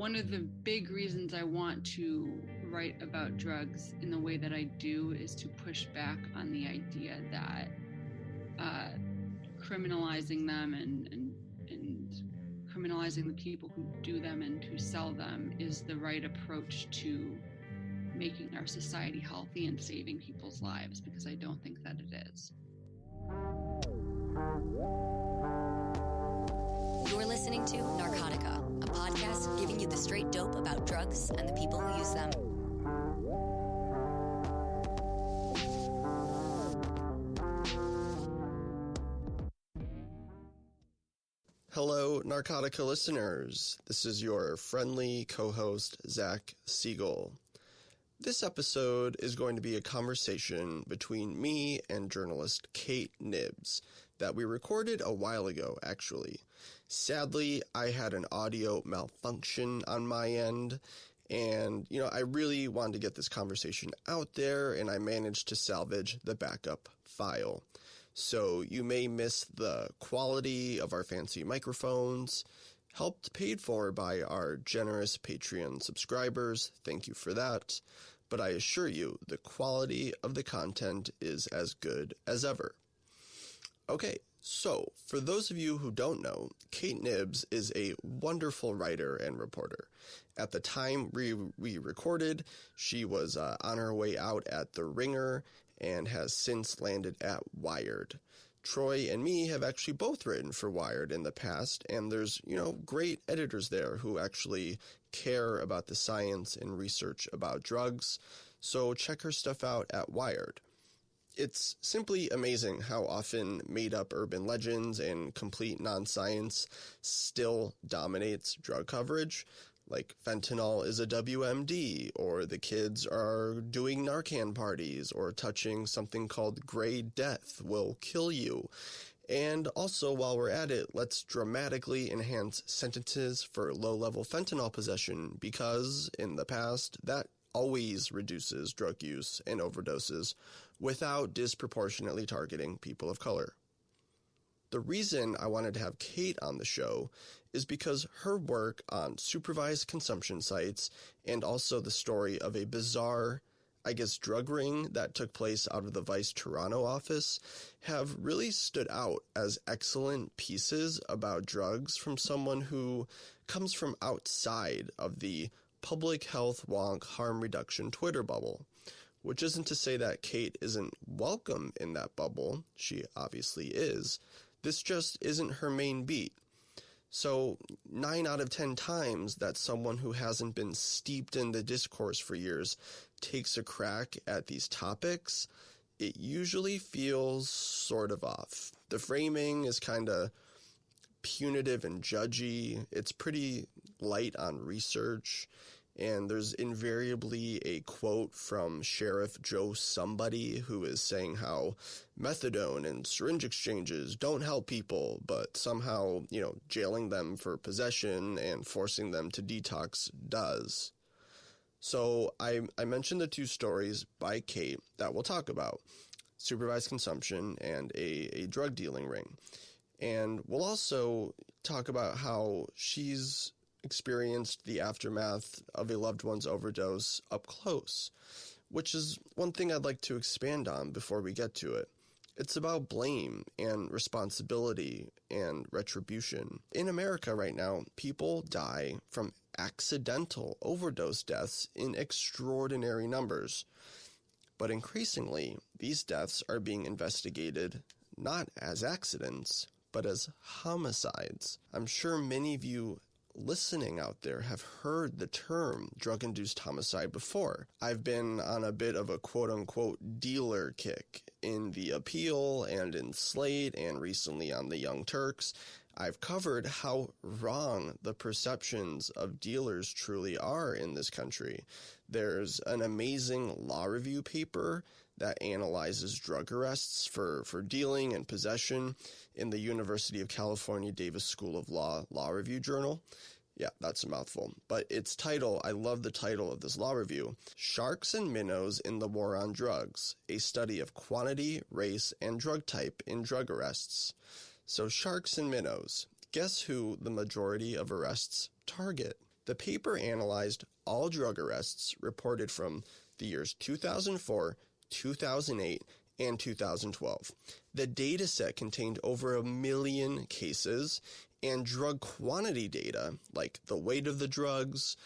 one of the big reasons I want to write about drugs in the way that I do is to push back on the idea that criminalizing them and criminalizing the people who do them and who sell them is the right approach to making our society healthy and saving people's lives, because I don't think that it is. You're listening to Narcotica, a podcast giving you the straight dope about drugs and the people who use them. Hello, Narcotica listeners. This is your friendly co-host, Zach Siegel. This episode is going to be a conversation between me and journalist Kate Knibbs that we recorded a while ago, actually. Sadly, I had an audio malfunction on my end, and, I really wanted to get this conversation out there, and I managed to salvage the backup file. So you may miss the quality of our fancy microphones, helped paid for by our generous Patreon subscribers. Thank you for that. But I assure you, the quality of the content is as good as ever. Okay, so for those of you who don't know, Kate Knibbs is a wonderful writer and reporter. At the time we recorded, she was on her way out at The Ringer and has since landed at Wired. Troy and me have actually both written for Wired in the past, and there's, great editors there who actually care about the science and research about drugs, so check her stuff out at Wired. It's simply amazing how often made-up urban legends and complete non-science still dominates drug coverage. Like fentanyl is a WMD, or the kids are doing Narcan parties, or touching something called gray death will kill you. And also, while we're at it, let's dramatically enhance sentences for low-level fentanyl possession, because in the past, that always reduces drug use and overdoses without disproportionately targeting people of color. The reason I wanted to have Kate on the show is because her work on supervised consumption sites and also the story of a bizarre, drug ring that took place out of the Vice Toronto office have really stood out as excellent pieces about drugs from someone who comes from outside of the public health wonk harm reduction Twitter bubble. Which isn't to say that Kate isn't welcome in that bubble. She obviously is. This just isn't her main beat. So 9 out of 10 times that someone who hasn't been steeped in the discourse for years takes a crack at these topics, it usually feels sort of off. The framing is kind of punitive and judgy. It's pretty light on research. And there's invariably a quote from Sheriff Joe Somebody who is saying how methadone and syringe exchanges don't help people, but somehow, jailing them for possession and forcing them to detox does. So I mentioned the two stories by Kate that we'll talk about, supervised consumption and a drug dealing ring. And we'll also talk about how she's experienced the aftermath of a loved one's overdose up close, which is one thing I'd like to expand on before we get to it. It's about blame and responsibility and retribution. In America right now, people die from accidental overdose deaths in extraordinary numbers. But increasingly, these deaths are being investigated not as accidents, but as homicides. I'm sure many of you listening out there have heard the term drug-induced homicide before. I've been on a bit of a quote-unquote dealer kick in The Appeal and in Slate and recently on The Young Turks. I've covered how wrong the perceptions of dealers truly are in this country. There's an amazing law review paper that analyzes drug arrests for dealing and possession in the University of California Davis School of Law Review Journal. Yeah, that's a mouthful. But its title, I love the title of this law review, Sharks and Minnows in the War on Drugs, a study of quantity, race, and drug type in drug arrests. So sharks and minnows. Guess who the majority of arrests target? The paper analyzed all drug arrests reported from the years 2004, 2008, and 2012. The data set contained over 1 million cases, and drug quantity data, like the weight of the drugs,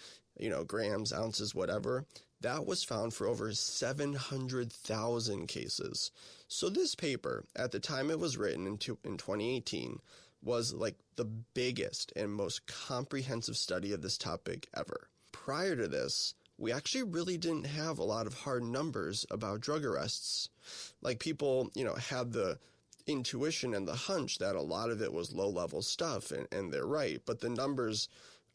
grams, ounces, whatever, that was found for over 700,000 cases. So this paper, at the time it was written in 2018, was like the biggest and most comprehensive study of this topic ever. Prior to this, we actually really didn't have a lot of hard numbers about drug arrests. Like people, had the intuition and the hunch that a lot of it was low-level stuff, and they're right, but the numbers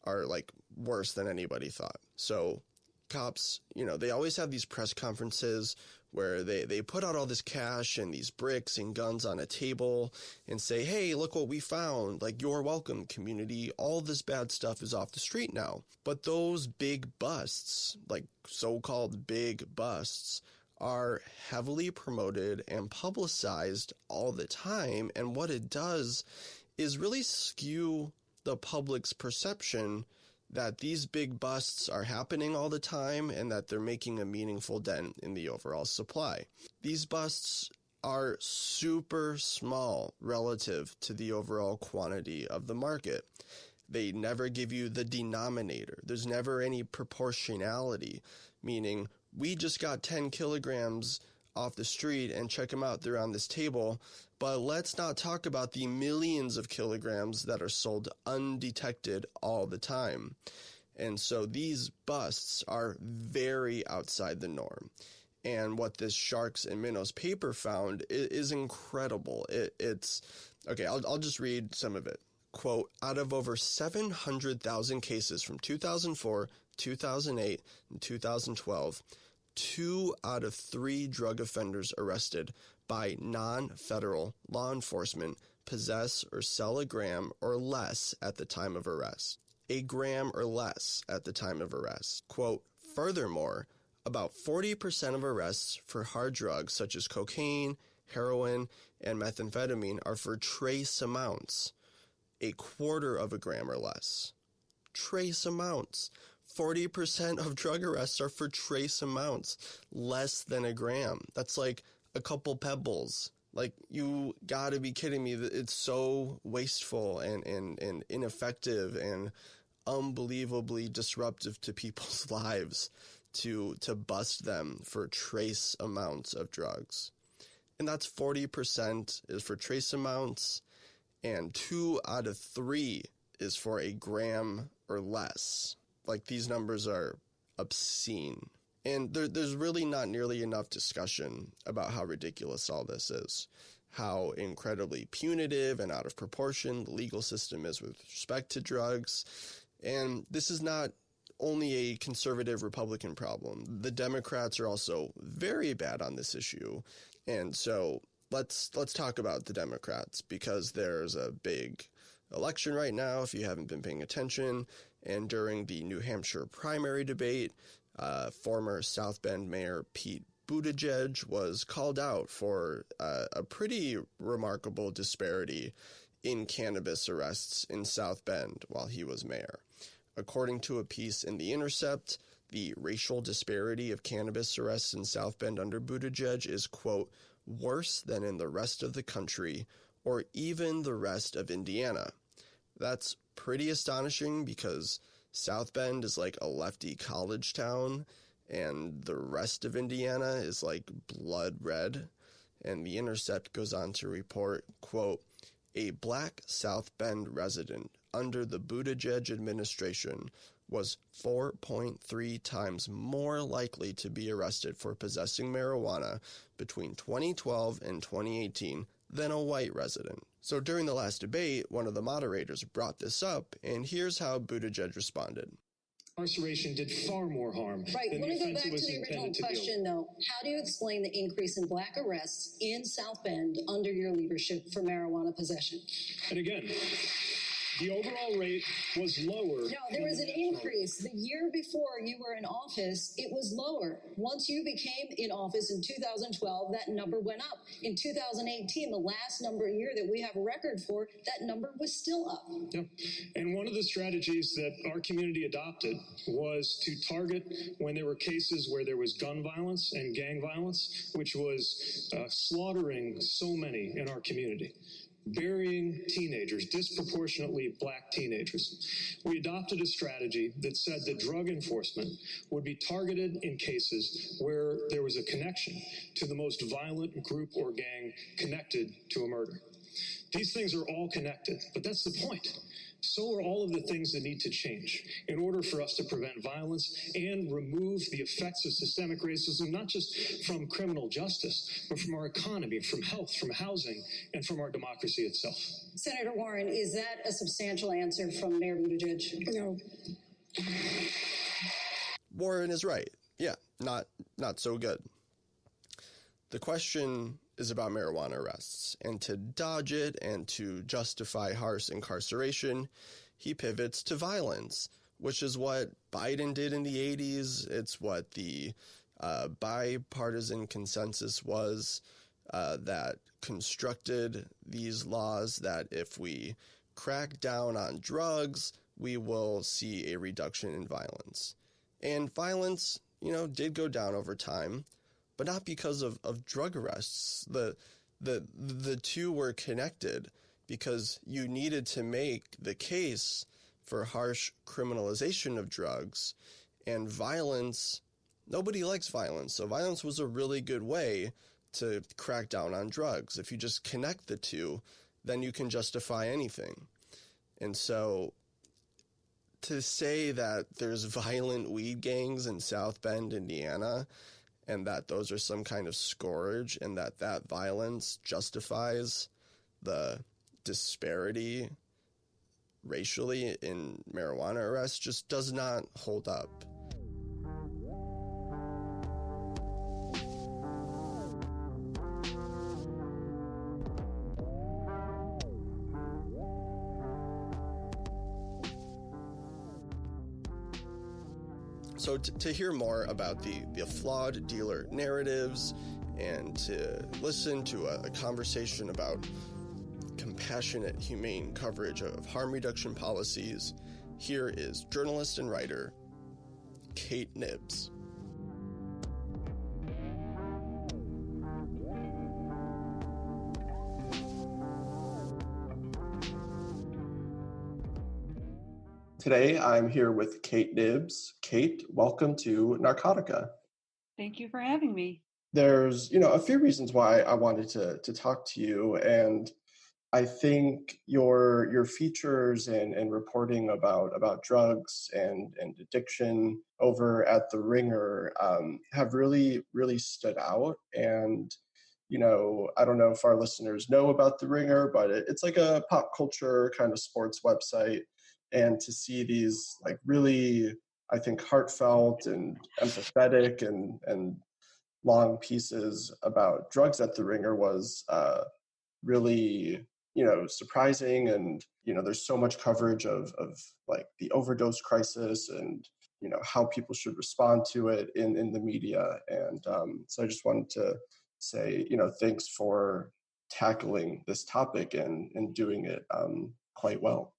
are like worse than anybody thought. So cops, they always have these press conferences where they put out all this cash and these bricks and guns on a table and say, hey, look what we found. Like, you're welcome, community. All this bad stuff is off the street now. But those big busts, like so-called big busts, are heavily promoted and publicized all the time. And what it does is really skew the public's perception that these big busts are happening all the time and that they're making a meaningful dent in the overall supply. These busts are super small relative to the overall quantity of the market. They never give you the denominator. There's never any proportionality, meaning we just got 10 kilograms off the street and check them out, they're on this table, but let's not talk about the millions of kilograms that are sold undetected all the time. And so these busts are very outside the norm. And what this Sharks and Minnows paper found is incredible. It's okay, I'll just read some of it. Quote, out of over 700,000 cases from 2004, 2008, and 2012, 2 out of 3 drug offenders arrested by non-federal law enforcement possess or sell a gram or less at the time of arrest. A gram or less at the time of arrest. Quote, furthermore, about 40% of arrests for hard drugs such as cocaine, heroin, and methamphetamine are for trace amounts, a quarter of a gram or less. Trace amounts. 40% of drug arrests are for trace amounts, less than a gram. That's like a couple pebbles. Like, you gotta be kidding me. It's so wasteful and ineffective and unbelievably disruptive to people's lives to bust them for trace amounts of drugs. And that's 40% is for trace amounts, and 2 out of 3 is for a gram or less. Like, these numbers are obscene. And there's really not nearly enough discussion about how ridiculous all this is, how incredibly punitive and out of proportion the legal system is with respect to drugs. And this is not only a conservative Republican problem. The Democrats are also very bad on this issue. And so let's talk about the Democrats, because there's a big election right now, if you haven't been paying attention. And during the New Hampshire primary debate, former South Bend Mayor Pete Buttigieg was called out for a pretty remarkable disparity in cannabis arrests in South Bend while he was mayor. According to a piece in The Intercept, the racial disparity of cannabis arrests in South Bend under Buttigieg is, quote, worse than in the rest of the country or even the rest of Indiana. That's pretty astonishing because South Bend is like a lefty college town and the rest of Indiana is like blood red. And The Intercept goes on to report, quote, a black South Bend resident under the Buttigieg administration was 4.3 times more likely to be arrested for possessing marijuana between 2012 and 2018 than a white resident. So during the last debate, one of the moderators brought this up, and here's how Buttigieg responded. Incarceration did far more harm. Right. Than Let me the go back to offense the was original intended to question, though. How do you explain the increase in black arrests in South Bend under your leadership for marijuana possession? And again, The overall rate was lower. No, there was an increase. The year before you were in office, it was lower. Once you became in office in 2012, that number went up. In 2018, the last year that we have a record for, that number was still up. Yep. And one of the strategies that our community adopted was to target when there were cases where there was gun violence and gang violence, which was slaughtering so many in our community. Burying teenagers, disproportionately black teenagers. We adopted a strategy that said that drug enforcement would be targeted in cases where there was a connection to the most violent group or gang connected to a murder. These things are all connected, but that's the point. So are all of the things that need to change in order for us to prevent violence and remove the effects of systemic racism, not just from criminal justice, but from our economy, from health, from housing, and from our democracy itself. Senator Warren, is that a substantial answer from Mayor Buttigieg? No. Warren is right. Yeah, not so good. The question is about marijuana arrests, and to dodge it and to justify harsh incarceration, he pivots to violence, which is what Biden did in the 80s. It's what the bipartisan consensus was that constructed these laws, that if we crack down on drugs, we will see a reduction in violence. And violence, did go down over time, but not because of drug arrests. The two were connected because you needed to make the case for harsh criminalization of drugs, and violence, nobody likes violence. So violence was a really good way to crack down on drugs. If you just connect the two, then you can justify anything. And so to say that there's violent weed gangs in South Bend, Indiana, and that those are some kind of scourge, and that violence justifies the disparity racially in marijuana arrests just does not hold up. So to hear more about the flawed dealer narratives and to listen to a conversation about compassionate, humane coverage of harm reduction policies, here is journalist and writer Kate Knibbs. Today, I'm here with Kate Knibbs. Kate, welcome to Narcotica. Thank you for having me. There's, a few reasons why I wanted to talk to you, and I think your features and reporting about drugs and addiction over at The Ringer have really, really stood out. And, I don't know if our listeners know about The Ringer, but it's like a pop culture kind of sports website. And to see these really, I think, heartfelt and empathetic and long pieces about drugs at The Ringer was really, surprising. And, there's so much coverage of the overdose crisis and, how people should respond to it in the media. And so I just wanted to say, thanks for tackling this topic and doing it quite well.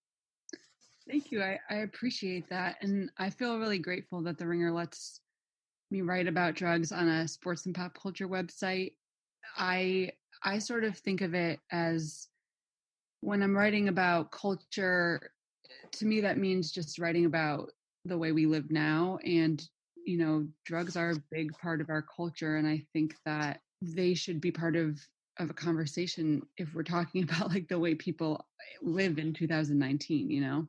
Thank you. I appreciate that. And I feel really grateful that The Ringer lets me write about drugs on a sports and pop culture website. I sort of think of it as when I'm writing about culture, to me, that means just writing about the way we live now. And, drugs are a big part of our culture. And I think that they should be part of a conversation if we're talking about the way people live in 2019,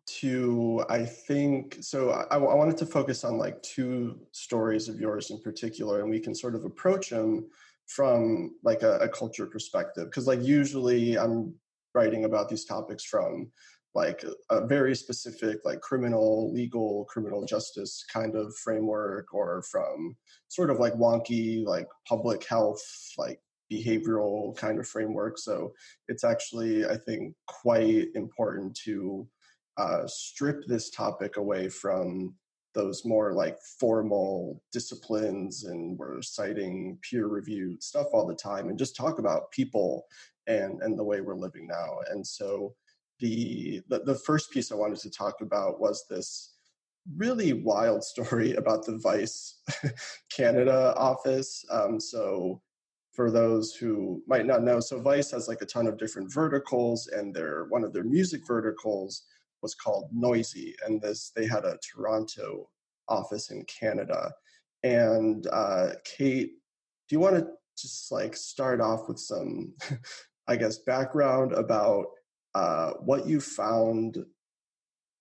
I think, so I wanted to focus on two stories of yours in particular, and we can sort of approach them from a culture perspective. Because usually I'm writing about these topics from a very specific criminal justice kind of framework, or from sort of wonky public health behavioral kind of framework. So it's actually, I think, quite important to strip this topic away from those more like formal disciplines, and we're citing peer-reviewed stuff all the time, and just talk about people and the way we're living now. And so the first piece I wanted to talk about was this really wild story about the Vice Canada office. So for those who might not know, so Vice has like a ton of different verticals, and one of their music verticals was called Noisy, and they had a Toronto office in Canada. And Kate, do you want to just like start off with some, I guess, background about what you found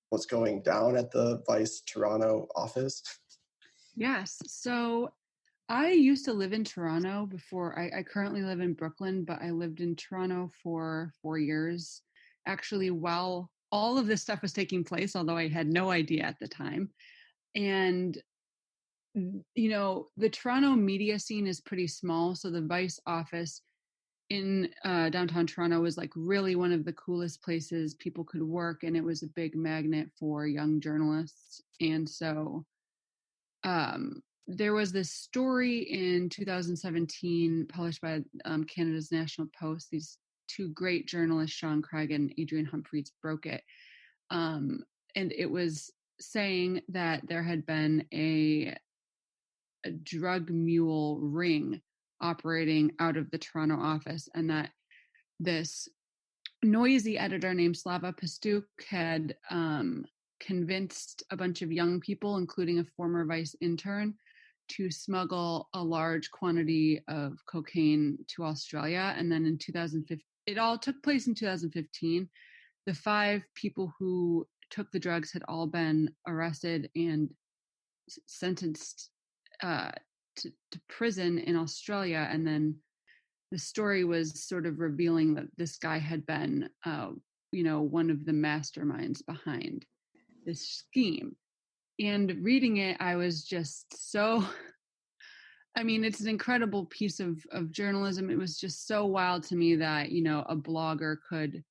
was going down at the Vice Toronto office? Yes. So I used to live in Toronto before. I currently live in Brooklyn, but I lived in Toronto for 4 years, actually, while all of this stuff was taking place, although I had no idea at the time. And, the Toronto media scene is pretty small. So the Vice office in downtown Toronto was like really one of the coolest places people could work. And it was a big magnet for young journalists. And so there was this story in 2017 published by Canada's National Post. These two great journalists, Sean Craig and Adrian Humphreys, broke it. And it was saying that there had been a drug mule ring operating out of the Toronto office, and that this Noisy editor named Slava Pastuk had convinced a bunch of young people, including a former Vice intern, to smuggle a large quantity of cocaine to Australia. And then in 2015, it all took place in 2015. The 5 people who took the drugs had all been arrested and sentenced to prison in Australia. And then the story was sort of revealing that this guy had been, one of the masterminds behind this scheme. And reading it, I was just so, it's an incredible piece of journalism. It was just so wild to me that, a blogger could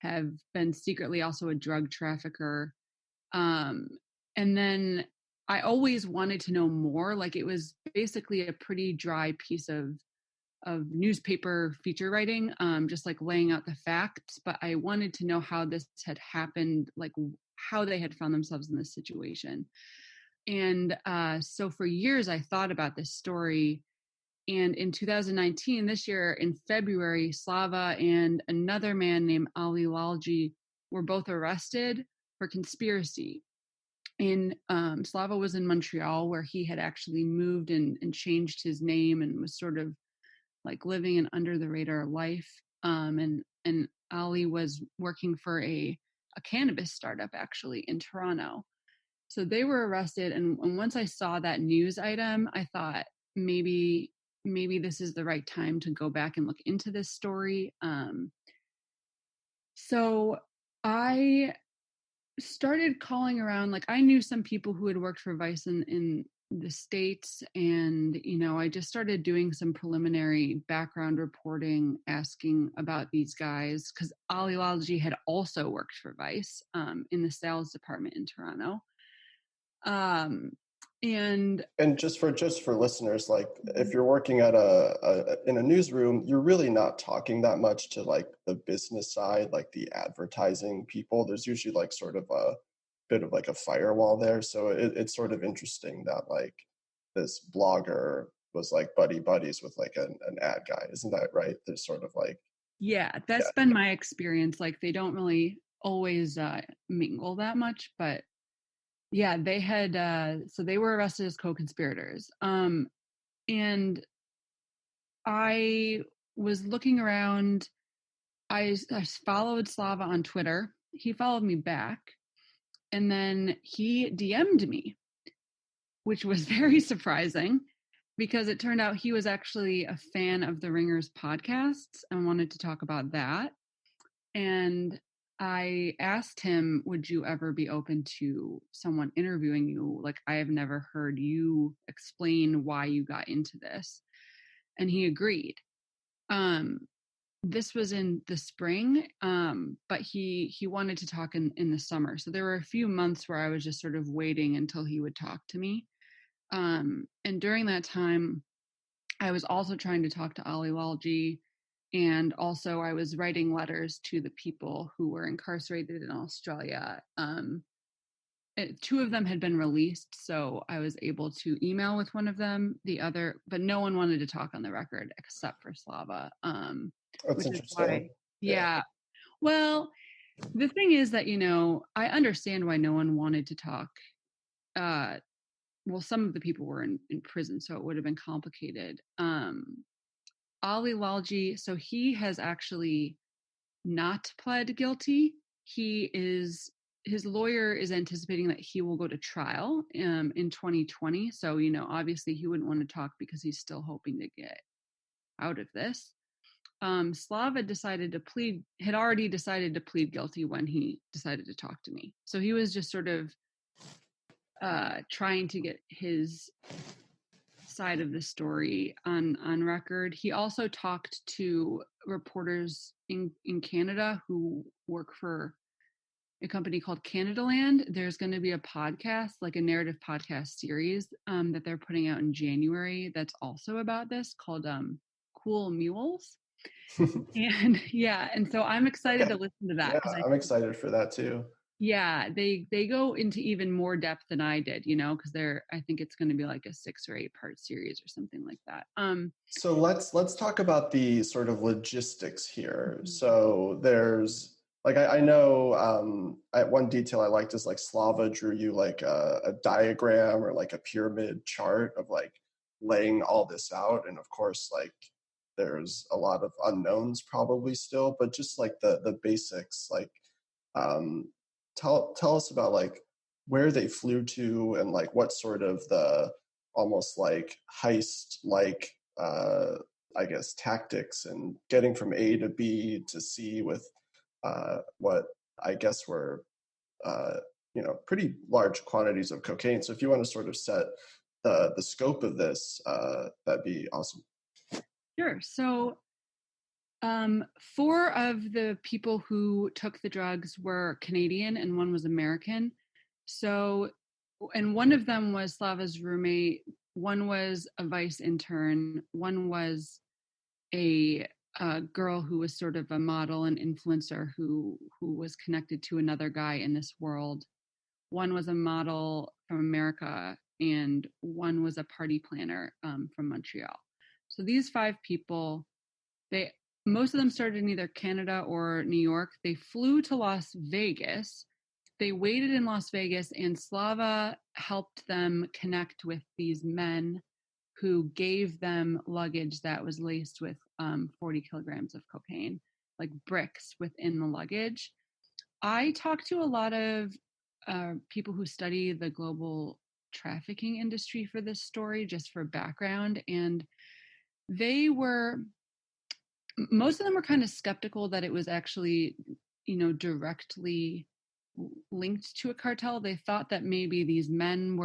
have been secretly also a drug trafficker. And then I always wanted to know more. Like, it was basically a pretty dry piece of newspaper feature writing, just like laying out the facts. But I wanted to know how this had happened, like how they had found themselves in this situation. And so for years, I thought about this story. And in 2019, this year in February, Slava and another man named Ali Lalji were both arrested for conspiracy. And Slava was in Montreal, where he had actually moved and changed his name and was sort of like living an under the radar life. And Ali was working for a cannabis startup actually in Toronto. So they were arrested. And once I saw that news item, I thought maybe this is the right time to go back and look into this story. So I started calling around. Like, I knew some people who had worked for Vice in the States, and I just started doing some preliminary background reporting, asking about these guys, because Ali Lalji had also worked for Vice in the sales department in Toronto. And just for listeners, like if you're working at in a newsroom, you're really not talking that much to like the business side, like the advertising people. There's usually like sort of a bit of like a firewall there. So it's sort of interesting that like this blogger was like buddies with like an ad guy. Isn't that right? There's sort of like, that's been my experience. Like, they don't really always mingle that much, but yeah, they had, so they were arrested as co-conspirators. And I was looking around. I followed Slava on Twitter. He followed me back. And then he DM'd me, which was very surprising, because it turned out he was actually a fan of the Ringer's podcasts and wanted to talk about that. And I asked him, would you ever be open to someone interviewing you? Like, I have never heard you explain why you got into this. And he agreed. this was in the spring, but he wanted to talk in the summer. So there were a few months where I was just sort of waiting until he would talk to me. And during that time, I was also trying to talk to Ali Walji, and also I was writing letters to the people who were incarcerated in Australia. Two of them had been released, so I was able to email with one of them. The other, but no one wanted to talk on the record except for Slava. That's Which interesting. is why, yeah. Well, the thing is that, I understand why no one wanted to talk. Well, some of the people were in prison, so it would have been complicated. Ali Walji, so he has actually not pled guilty. His lawyer is anticipating that he will go to trial in 2020. So, obviously he wouldn't want to talk because he's still hoping to get out of this. Slav had already decided to plead guilty when he decided to talk to me. So he was just sort of trying to get his side of the story on record. He also talked to reporters in Canada who work for a company called Canadaland. There's going to be a podcast, like a narrative podcast series that they're putting out in January that's also about this, called Cool Mules. And so I'm excited to listen to that. Yeah, I'm excited for that too. Yeah, they go into even more depth than I did, because I think it's going to be like a 6 or 8 part series or something like that. So let's talk about the sort of logistics here. So there's like I know one detail I liked is like Slava drew you like a diagram or like a pyramid chart of like laying all this out, and of course like there's a lot of unknowns probably still, but just like the basics, like tell us about like where they flew to and like what sort of the almost like heist like I guess tactics and getting from A to B to C with what I guess were pretty large quantities of cocaine. So if you want to sort of set the scope of this, that'd be awesome. Sure. So 4 of the people who took the drugs were Canadian and 1 was American. So, and one of them was Slava's roommate. 1 was a Vice intern. 1 was a girl who was sort of a model and influencer who was connected to another guy in this world. 1 was a model from America, and 1 was a party planner from Montreal. So these 5 people, most of them started in either Canada or New York. They flew to Las Vegas. They waited in Las Vegas, and Slava helped them connect with these men who gave them luggage that was laced with 40 kilograms of cocaine, like bricks within the luggage. I talked to a lot of people who study the global trafficking industry for this story, just for background, and most of them were kind of skeptical that it was actually, directly linked to a cartel. They thought that maybe these men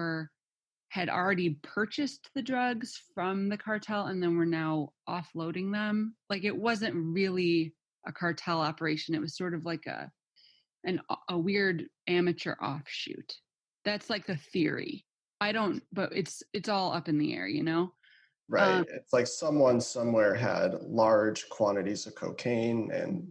had already purchased the drugs from the cartel and then were now offloading them. Like it wasn't really a cartel operation. It was sort of like a weird amateur offshoot. That's like the theory. But it's all up in the air, Right. It's like someone somewhere had large quantities of cocaine, and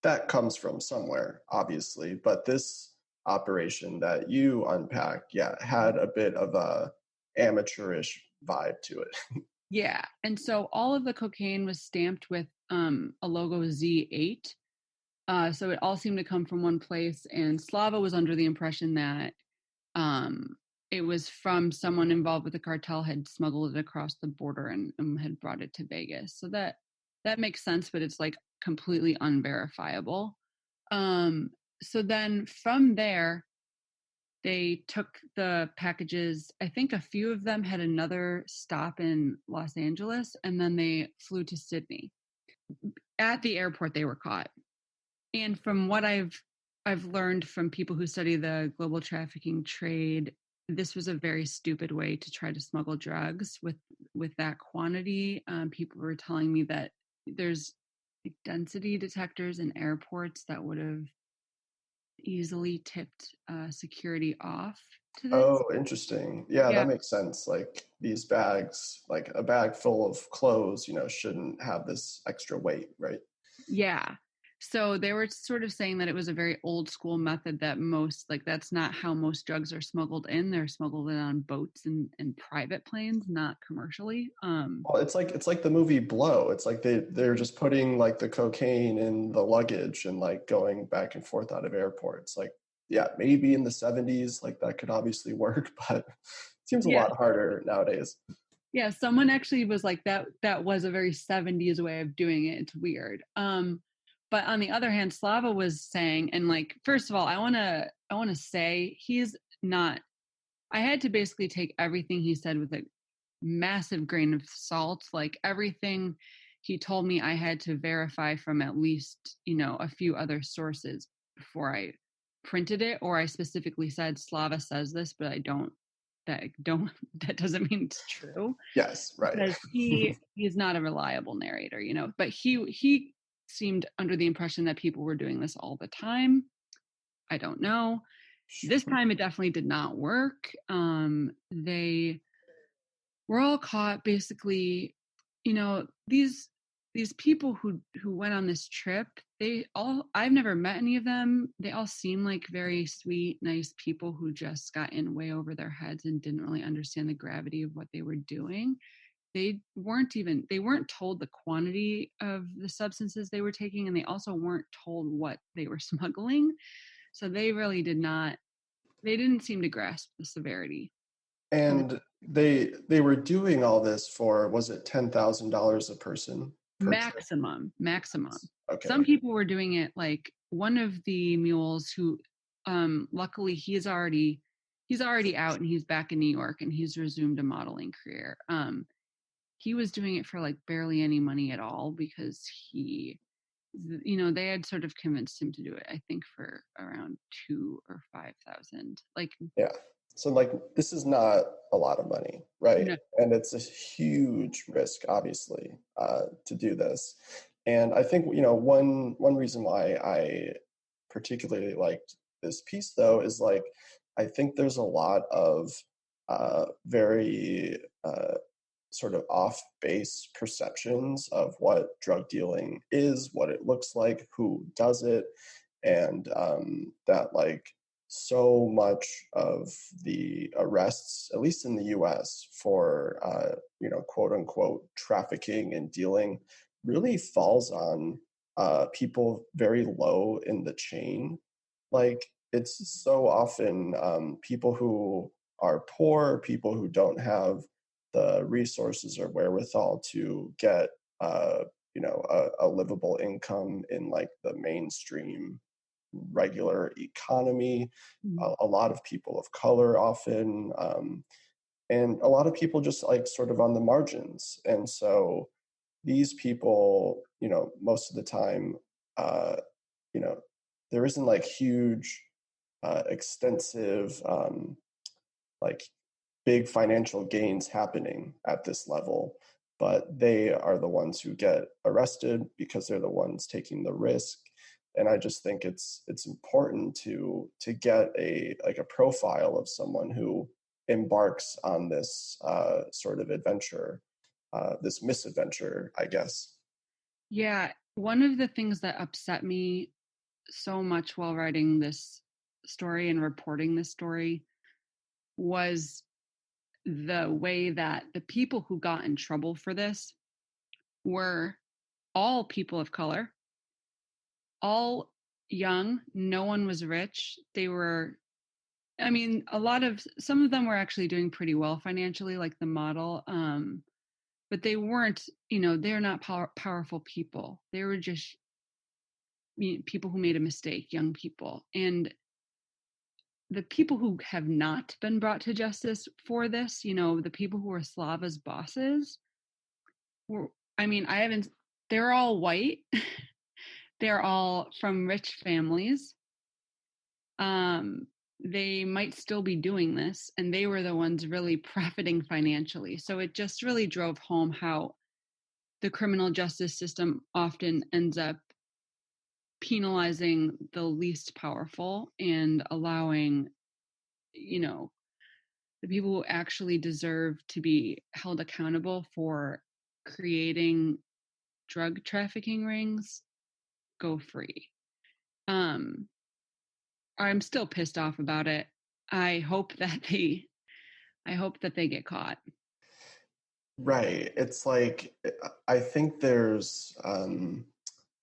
that comes from somewhere, obviously. But this operation that you unpacked, had a bit of a amateurish vibe to it. Yeah. And so all of the cocaine was stamped with a logo Z8. So it all seemed to come from one place. And Slava was under the impression that it was from someone involved with the cartel, had smuggled it across the border and had brought it to Vegas. So that makes sense, but it's like completely unverifiable. So then from there, they took the packages. I think a few of them had another stop in Los Angeles, and then they flew to Sydney. At the airport, they were caught. And from what I've learned from people who study the global trafficking trade, this was a very stupid way to try to smuggle drugs with that quantity. People were telling me that there's, like density detectors in airports that would have easily tipped security off to this. Oh, interesting. Yeah, Yeah. that makes sense. Like these bags, like a bag full of clothes, shouldn't have this extra weight, right? Yeah. So they were sort of saying that it was a very old school method that that's not how most drugs are smuggled in. They're smuggled in on boats and private planes, not commercially. Well, it's like the movie Blow. It's like they're just putting like the cocaine in the luggage and like going back and forth out of airports. Like, yeah, maybe in the 70s, like that could obviously work, but it seems a Yeah. lot harder nowadays. Yeah, someone actually was like that was a very 70s way of doing it. It's weird. But on the other hand, Slava was saying, and like, first of all, I wanna say he's not, I had to basically take everything he said with a massive grain of salt. Like everything he told me I had to verify from at least, a few other sources before I printed it, or I specifically said Slava says this, but that doesn't mean it's true. Yes, right. Because he's not a reliable narrator, but he seemed under the impression that people were doing this all the time. I don't know. This time it definitely did not work. They were all caught basically, these people who went on this trip, I've never met any of them. They all seem like very sweet, nice people who just got in way over their heads and didn't really understand the gravity of what they were doing. They weren't told the quantity of the substances they were taking, and they also weren't told what they were smuggling. So they really didn't seem to grasp the severity. And they were doing all this for, was it $10,000 a person per trip? Maximum. Okay. Some people were doing it, like one of the mules who, luckily he's already out and he's back in New York and he's resumed a modeling career. He was doing it for like barely any money at all because they had sort of convinced him to do it, I think, for around 2,000 or 5,000. Like, yeah. So like this is not a lot of money, right? No. And it's a huge risk, obviously, to do this. And I think one reason why I particularly liked this piece, though, is like I think there's a lot of very sort of off-base perceptions of what drug dealing is, what it looks like, who does it, and that like so much of the arrests, at least in the US, for quote unquote trafficking and dealing really falls on people very low in the chain. Like it's so often people who are poor, people who don't have the resources or wherewithal to get a livable income in like the mainstream regular economy. A lot of people of color often, and a lot of people just like sort of on the margins. And so these people, most of the time, you know, there isn't like huge, extensive, like big financial gains happening at this level, but they are the ones who get arrested because they're the ones taking the risk. And I just think it's important to get a profile of someone who embarks on this sort of adventure, this misadventure, I guess. Yeah, one of the things that upset me so much while writing this story and reporting this story was the way that the people who got in trouble for this were all people of color, all young, no one was rich. They were, I mean, some of them were actually doing pretty well financially, like the model, but they weren't, they're not powerful people. They were just people who made a mistake, young people. And the people who have not been brought to justice for this, the people who are Slava's bosses, they're all white. They're all from rich families. They might still be doing this, and they were the ones really profiting financially. So it just really drove home how the criminal justice system often ends up penalizing the least powerful and allowing, the people who actually deserve to be held accountable for creating drug trafficking rings go free. I'm still pissed off about it. I hope that they get caught. Right. It's like, I think there's, and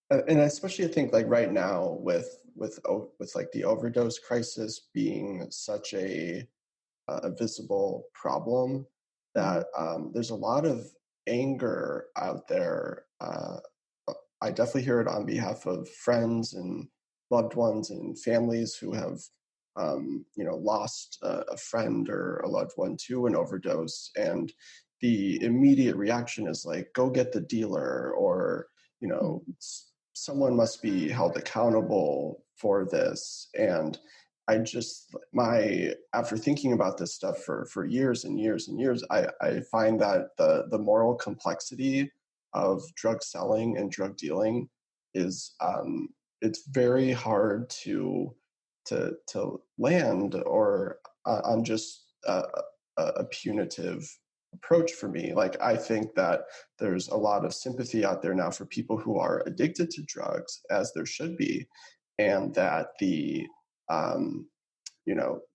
especially I think like right now with like the overdose crisis being such a visible problem, that there's a lot of anger out there. I definitely hear it on behalf of friends and loved ones and families who have, lost a friend or a loved one to an overdose. And the immediate reaction is like, go get the dealer, or, someone must be held accountable for this. And after thinking about this stuff for years and years and years, I find that the moral complexity of drug selling and drug dealing is, it's very hard to land or on just a punitive approach for me. Like, I think that there's a lot of sympathy out there now for people who are addicted to drugs, as there should be, and that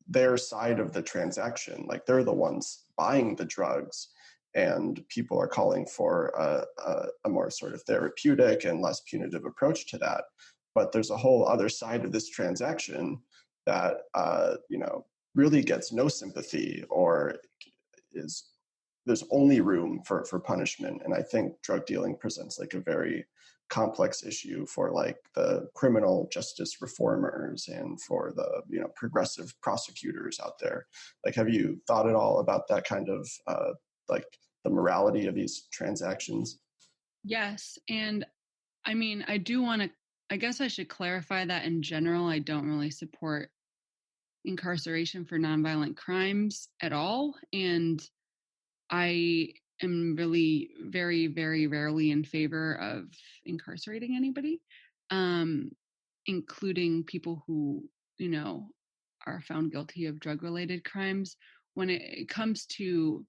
their side of the transaction, like they're the ones buying the drugs, and people are calling for a more sort of therapeutic and less punitive approach to that. But there's a whole other side of this transaction that really gets no sympathy, or there's only room for punishment. And I think drug dealing presents like a very complex issue for like the criminal justice reformers and for the progressive prosecutors out there. Like, have you thought at all about that kind of like the morality of these transactions? Yes. And I mean, I guess I should clarify that in general, I don't really support incarceration for nonviolent crimes at all. And I am really very, very rarely in favor of incarcerating anybody, including people who, are found guilty of drug-related crimes. When it comes to,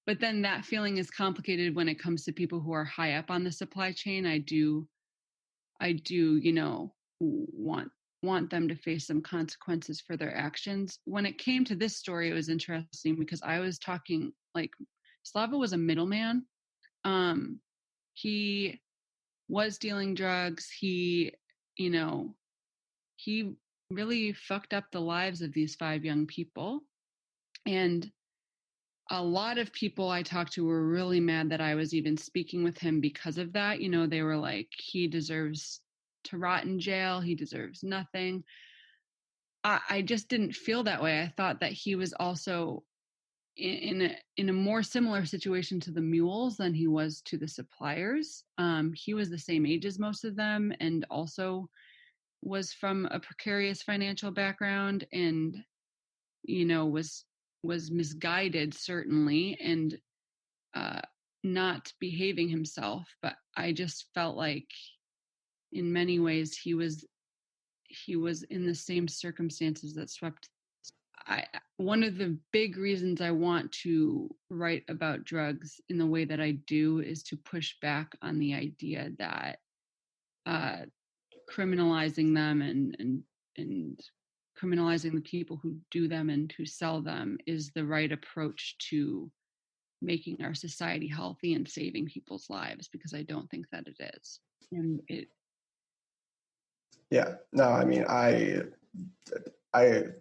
but then that feeling is complicated when it comes to people who are high up on the supply chain. I do, want them to face some consequences for their actions. When it came to this story, it was interesting because I was talking, like, Slava was a middleman. He was dealing drugs. He really fucked up the lives of these 5 young people. And a lot of people I talked to were really mad that I was even speaking with him because of that. They were like, he deserves to rot in jail. He deserves nothing. I just didn't feel that way. I thought that he was also in a more similar situation to the mules than he was to the suppliers. He was the same age as most of them, and also was from a precarious financial background, and was misguided, certainly, and not behaving himself. But I just felt like in many ways he was in the same circumstances that swept. One of the big reasons I want to write about drugs in the way that I do is to push back on the idea that criminalizing them and criminalizing the people who do them and who sell them is the right approach to making our society healthy and saving people's lives, because I don't think that it is. And Yeah, no, I mean, I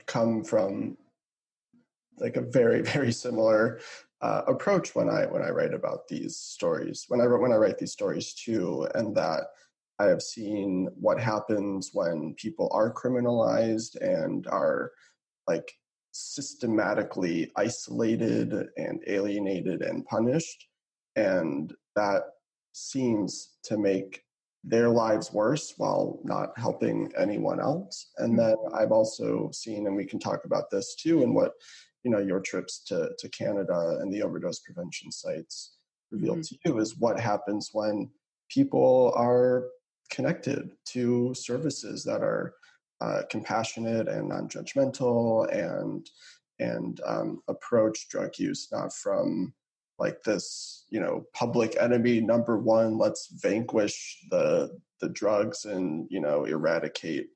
come from like a very, very similar approach when I write about these stories, when I write these stories too, and that I have seen what happens when people are criminalized and are like systematically isolated and alienated and punished. And that seems to make their lives worse while not helping anyone else. And then I've also seen, and we can talk about this too, and what, your trips to Canada and the overdose prevention sites revealed to you is what happens when people are connected to services that are compassionate and non-judgmental and approach drug use not from like this, public enemy number one, let's vanquish the drugs and, eradicate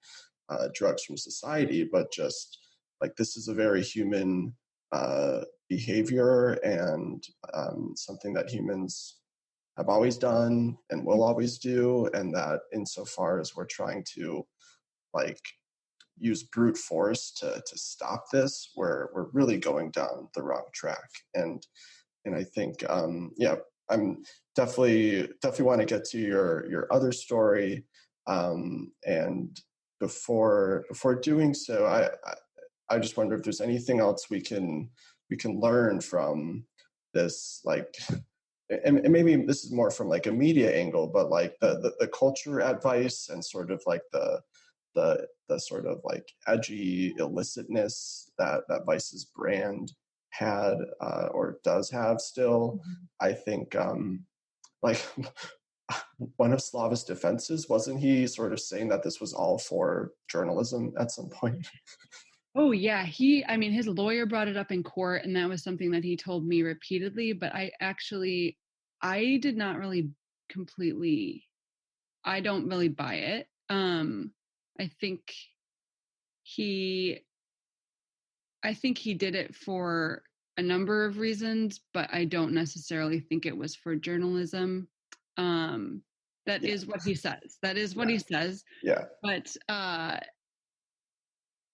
drugs from society, but just like this is a very human behavior and something that humans have always done and will always do, and that insofar as we're trying to like use brute force to stop this, we're really going down the wrong track. And I think I'm definitely want to get to your other story, and before doing so, I just wonder if there's anything else we can learn from this, like, and maybe this is more from like a media angle, but like the culture at Vice and sort of like the sort of like edgy illicitness that Vice's brand had or does have still. I think like one of Slava's defenses, wasn't he sort of saying that this was all for journalism at some point? Oh yeah, his lawyer brought it up in court, and that was something that he told me repeatedly, but I did not really I don't really buy it. I think he did it for a number of reasons, but I don't necessarily think it was for journalism. That is what he says. That is what he says. Yeah. But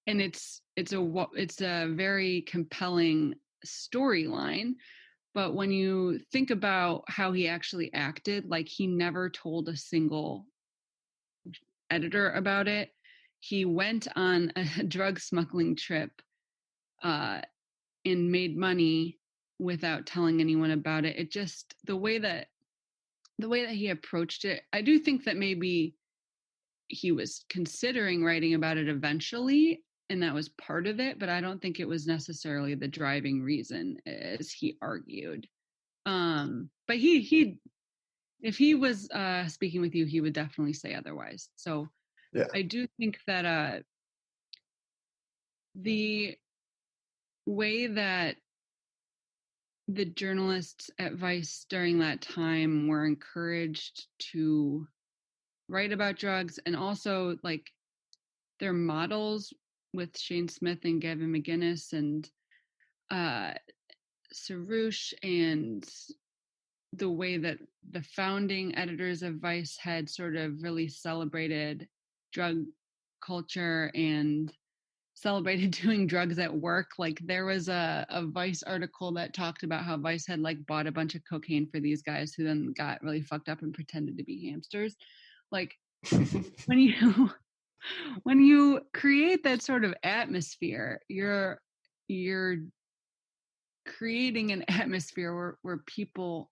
and it's a very compelling storyline. But when you think about how he actually acted, like he never told a single editor about it. He went on a drug smuggling trip and made money without telling anyone about it. It just the way that he approached it, I do think that maybe he was considering writing about it eventually, and that was part of it, but I don't think it was necessarily the driving reason, as he argued. But he if he was speaking with you, he would definitely say otherwise. So yeah. I do think that the way that the journalists at Vice during that time were encouraged to write about drugs, and also like their models with Shane Smith and Gavin McGinnis and Sarouche, and the way that the founding editors of Vice had sort of really celebrated drug culture and celebrated doing drugs at work. Like there was a Vice article that talked about how Vice had like bought a bunch of cocaine for these guys who then got really fucked up and pretended to be hamsters. Like when you create that sort of atmosphere, you're creating an atmosphere where people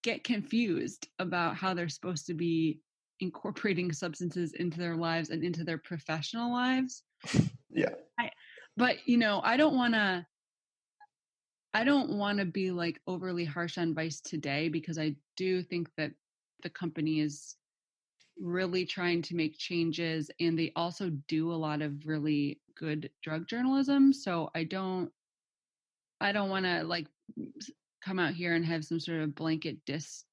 get confused about how they're supposed to be incorporating substances into their lives and into their professional lives. Yeah. But I don't want to be like overly harsh on Vice today, because I do think that the company is really trying to make changes, and they also do a lot of really good drug journalism. So I don't want to like come out here and have some sort of blanket diss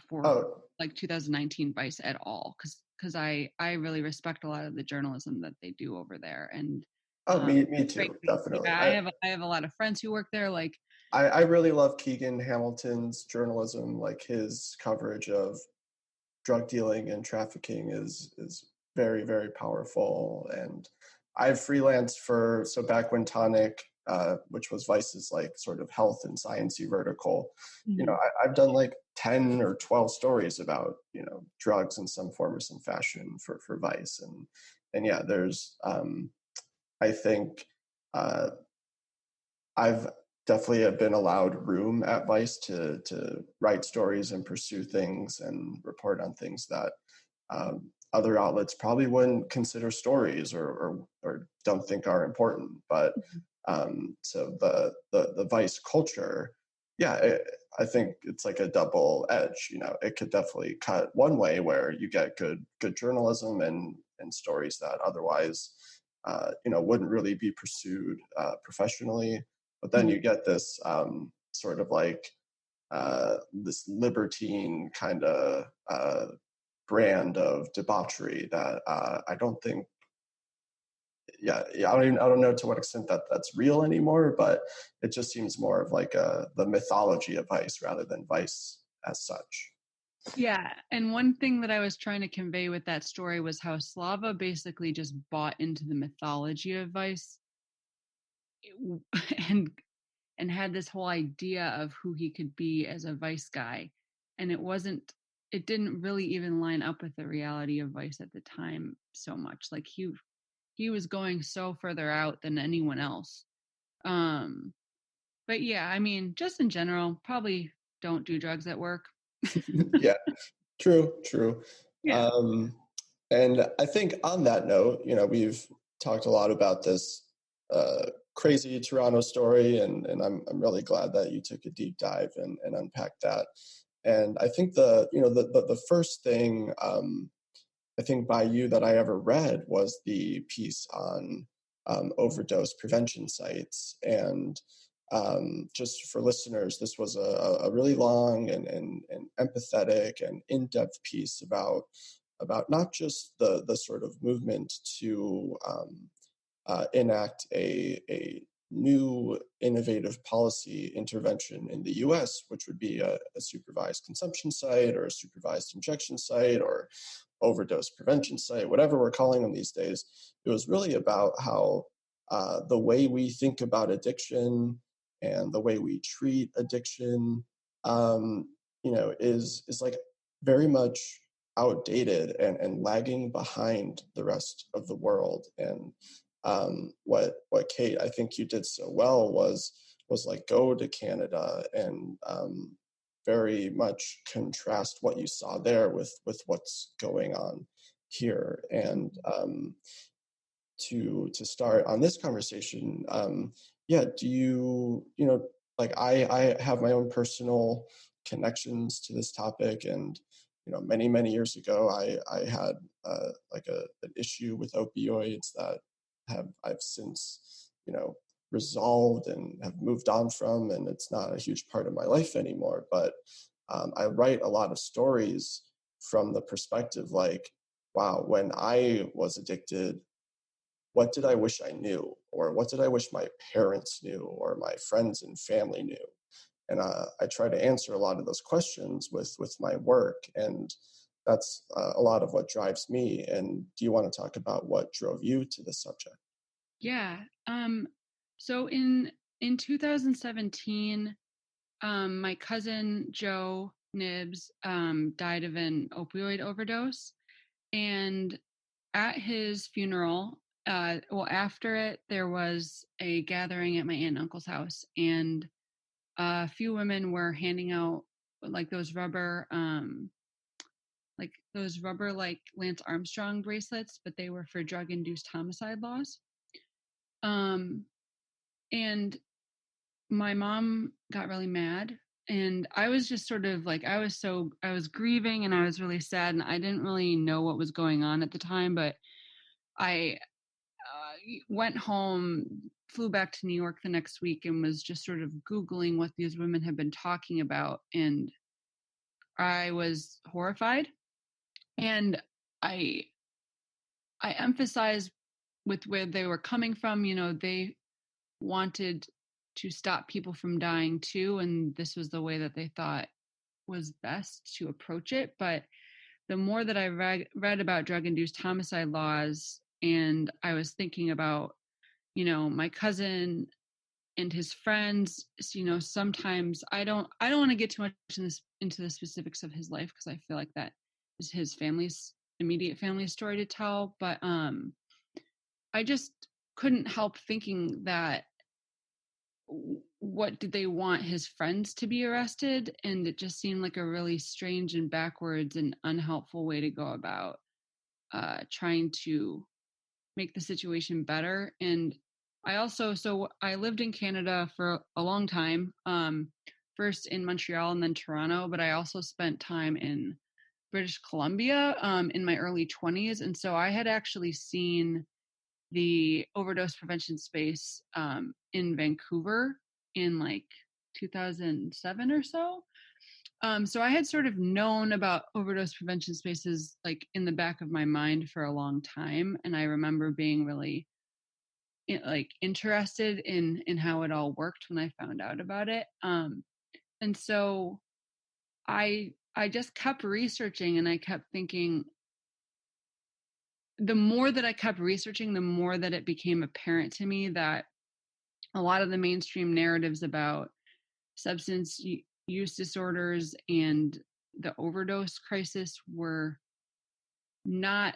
for like 2019 Vice at all, because I really respect a lot of the journalism that they do over there. And me too, definitely. Yeah, I have a lot of friends who work there. Like I really love Keegan Hamilton's journalism. Like his coverage of drug dealing and trafficking is very, very powerful. And I've freelanced so back when Tonic, which was Vice's like sort of health and sciencey vertical, mm-hmm. I've done like 10 or 12 stories about drugs in some form or some fashion for Vice, and yeah, there's I think I've definitely been allowed room at Vice to write stories and pursue things and report on things that other outlets probably wouldn't consider stories or don't think are important. But so the Vice culture I think it's like a double edge. It could definitely cut one way where you get good journalism and stories that otherwise, wouldn't really be pursued professionally. But then you get this sort of like this libertine kind of brand of debauchery that I don't think. I don't know to what extent that's real anymore, but it just seems more of like the mythology of vice rather than vice as such. Yeah, and one thing that I was trying to convey with that story was how Slava basically just bought into the mythology of vice, and had this whole idea of who he could be as a vice guy, and it didn't really even line up with the reality of vice at the time so much. Like he was going so further out than anyone else. But yeah, I mean, just in general, probably don't do drugs at work. Yeah, true. Yeah. And I think on that note, we've talked a lot about this crazy Toronto story, and I'm really glad that you took a deep dive and unpacked that. And I think the first thing I think by you that I ever read was the piece on overdose prevention sites. And just for listeners, this was a really long and empathetic and in-depth piece about not just the sort of movement to enact a new innovative policy intervention in the US, which would be a supervised consumption site or a supervised injection site or overdose prevention site, whatever we're calling them these days. It was really about how the way we think about addiction and the way we treat addiction, is like very much outdated and lagging behind the rest of the world. And what Kate, I think you did so well was like go to Canada and very much contrast what you saw there with what's going on here. And to start on this conversation, do like I have my own personal connections to this topic, and many years ago I had an issue with opioids that I've since resolved and have moved on from, and it's not a huge part of my life anymore. But I write a lot of stories from the perspective like, wow, when I was addicted, what did I wish I knew? Or what did I wish my parents knew or my friends and family knew? And I try to answer a lot of those questions with my work. And that's a lot of what drives me. And do you want to talk about what drove you to this subject? Yeah. So in 2017, my cousin Joe Knibbs died of an opioid overdose, and at his funeral, after it, there was a gathering at my aunt and uncle's house, and a few women were handing out like those rubber, like Lance Armstrong bracelets, but they were for drug-induced homicide laws. And my mom got really mad, and I was just sort of like, I was grieving and I was really sad, and I didn't really know what was going on at the time, but I went home, flew back to New York the next week, and was just sort of Googling what these women had been talking about. And I was horrified. And I emphasized with where they were coming from. They wanted to stop people from dying too, and this was the way that they thought was best to approach it. But the more that I read about drug-induced homicide laws, and I was thinking about, my cousin and his friends, sometimes I don't want to get too much into the specifics of his life, because I feel like that is his immediate family story to tell. But I just couldn't help thinking that, what did they want his friends to be arrested? And it just seemed like a really strange and backwards and unhelpful way to go about trying to make the situation better. And I lived in Canada for a long time, first in Montreal and then Toronto, but I also spent time in British Columbia in my early 20s. And so I had actually seen the overdose prevention space in Vancouver in like 2007 or so. So I had sort of known about overdose prevention spaces like in the back of my mind for a long time. And I remember being really like interested in how it all worked when I found out about it. And so I just kept researching, and I kept thinking, the more that I kept researching, the more that it became apparent to me that a lot of the mainstream narratives about substance use disorders and the overdose crisis were not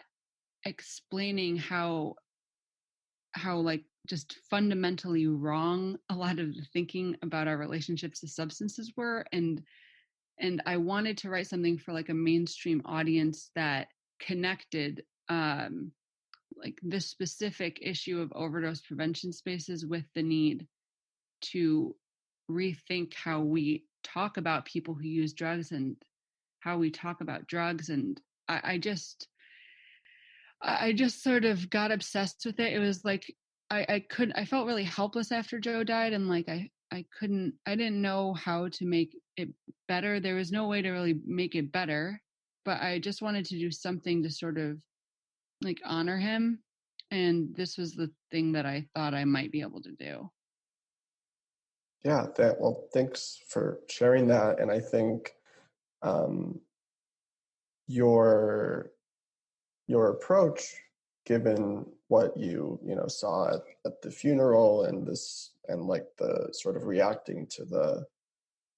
explaining how like just fundamentally wrong a lot of the thinking about our relationships to substances were. And I wanted to write something for like a mainstream audience that connected like this specific issue of overdose prevention spaces with the need to rethink how we talk about people who use drugs and how we talk about drugs. And I just sort of got obsessed with it. It was like I felt really helpless after Joe died, and like I didn't know how to make it better. There was no way to really make it better, but I just wanted to do something to sort of like honor him. And this was the thing that I thought I might be able to do. Yeah, well, thanks for sharing that. And I think your approach, given what you saw at the funeral, and like the sort of reacting to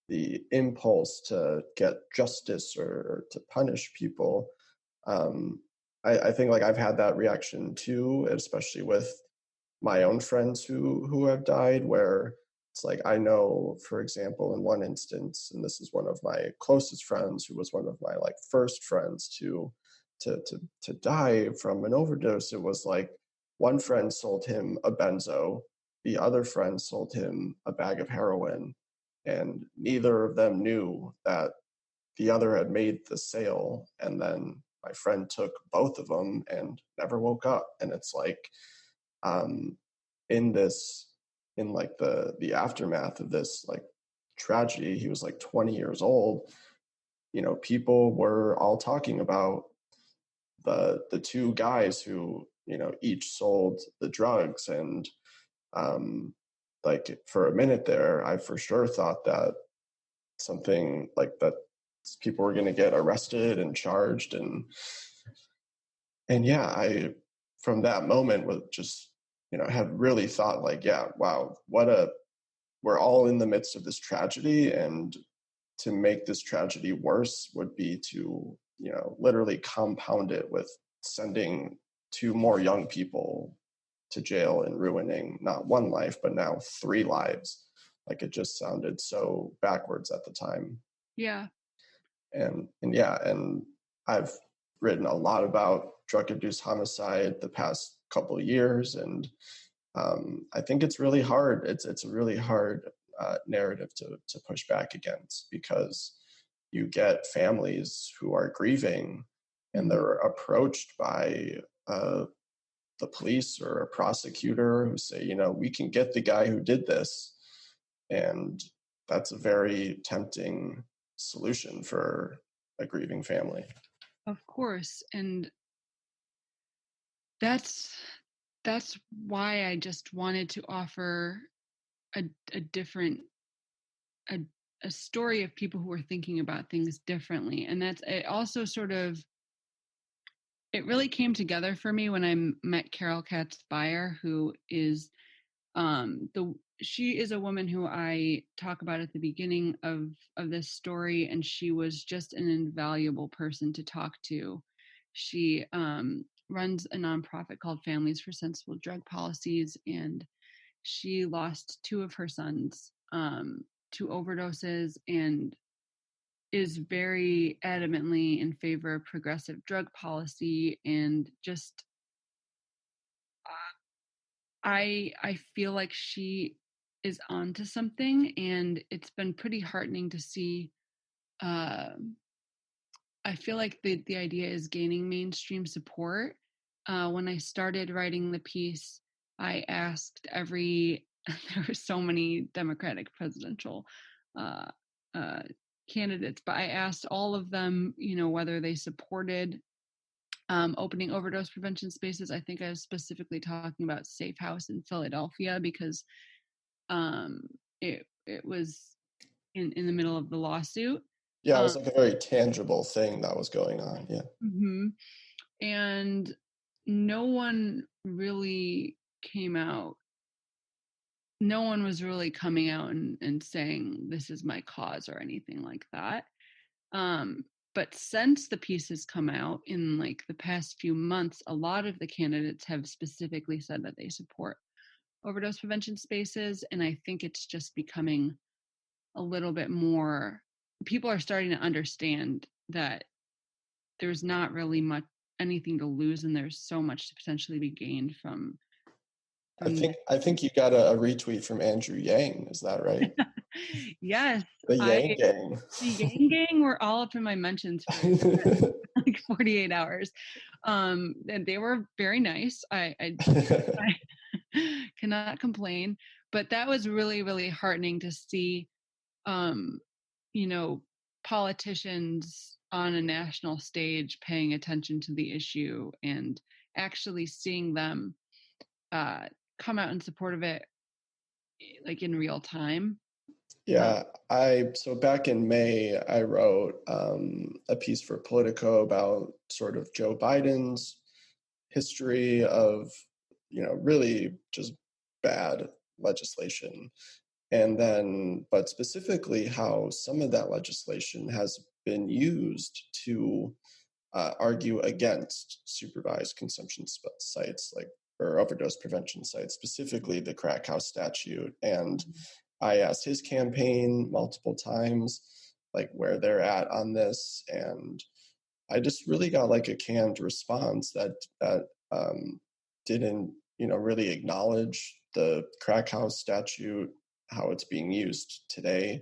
the impulse to get justice or to punish people, I think like I've had that reaction too, especially with my own friends who have died, where it's like, I know, for example, in one instance, and this is one of my closest friends who was one of my like first friends to die from an overdose. It was like one friend sold him a benzo, the other friend sold him a bag of heroin, and neither of them knew that the other had made the sale. And then my friend took both of them and never woke up. And it's like, in like the aftermath of this like tragedy, he was like 20 years old, people were all talking about the two guys who each sold the drugs. And like for a minute there, I for sure thought that something like that, people were going to get arrested and charged. And yeah, I from that moment was just had really thought like, yeah, wow, we're all in the midst of this tragedy, and to make this tragedy worse would be to literally compound it with sending two more young people to jail and ruining not one life but now 3 lives. Like, it just sounded so backwards at the time. Yeah. And yeah, and I've written a lot about drug-induced homicide the past couple of years, and I think it's really hard. It's a really hard narrative to push back against, because you get families who are grieving, and they're approached by the police or a prosecutor who say, we can get the guy who did this, and that's a very tempting solution for a grieving family. Of course. And that's why I just wanted to offer a different a story of people who are thinking about things differently. And that's it. Also sort of, it really came together for me when I met Carol Katz-Beyer, who is she is a woman who I talk about at the beginning of this story, and she was just an invaluable person to talk to. She runs a nonprofit called Families for Sensible Drug Policies, and she lost 2 of her sons to overdoses, and is very adamantly in favor of progressive drug policy. And just I feel like she is onto something, and it's been pretty heartening to see. I feel like the idea is gaining mainstream support. When I started writing the piece, I asked there were so many Democratic presidential uh, candidates, but I asked all of them, whether they supported opening overdose prevention spaces. I think I was specifically talking about Safe House in Philadelphia because it was in the middle of the lawsuit. Yeah, it was like a very tangible thing that was going on. Yeah. Mm-hmm. And no one really came out. No one was really coming out and saying, this is my cause or anything like that. But since the piece has come out in like the past few months, a lot of the candidates have specifically said that they support overdose prevention spaces. And I think it's just becoming a little bit more, people are starting to understand that there's not really anything to lose, and there's so much to potentially be gained from I think you got a retweet from Andrew Yang. Is that right? Yes. The Yang gang. The Yang gang were all up in my mentions for like 48 hours. And they were very nice. I cannot complain. But that was really, really heartening to see, politicians on a national stage paying attention to the issue and actually seeing them come out in support of it, like in real time. Yeah, so back in May, I wrote a piece for Politico about sort of Joe Biden's history of, really just bad legislation. And then, but specifically how some of that legislation has been used to argue against supervised consumption sites, or overdose prevention sites, specifically the crack house statute. And I asked his campaign multiple times, like where they're at on this. And I just really got like a canned response that didn't, really acknowledge the crack house statute, how it's being used today,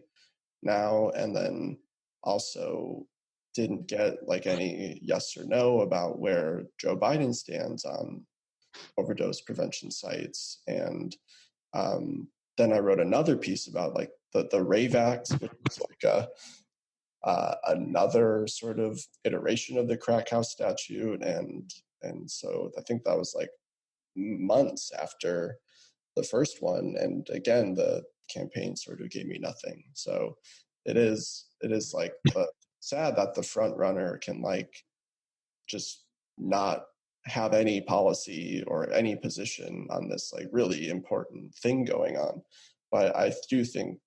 now, and then also didn't get like any yes or no about where Joe Biden stands on overdose prevention sites. And then I wrote another piece about like the Rave Act, which is like another sort of iteration of the crack house statute. And so I think that was like months after the first one. And again, the campaign sort of gave me nothing. So it is like sad that the front runner can like just not have any policy or any position on this like really important thing going on. But I do think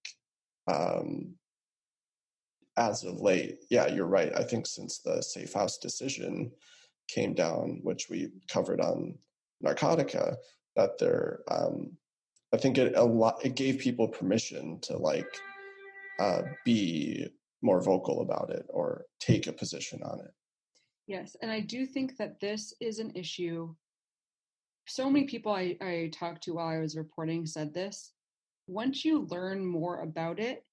as of late, yeah, you're right. I think since the Safe House decision came down, which we covered on Narcotica, that there, I think it gave people permission to like be more vocal about it or take a position on it. Yes, and I do think that this is an issue. So many people I talked to while I was reporting said this. Once you learn more about it,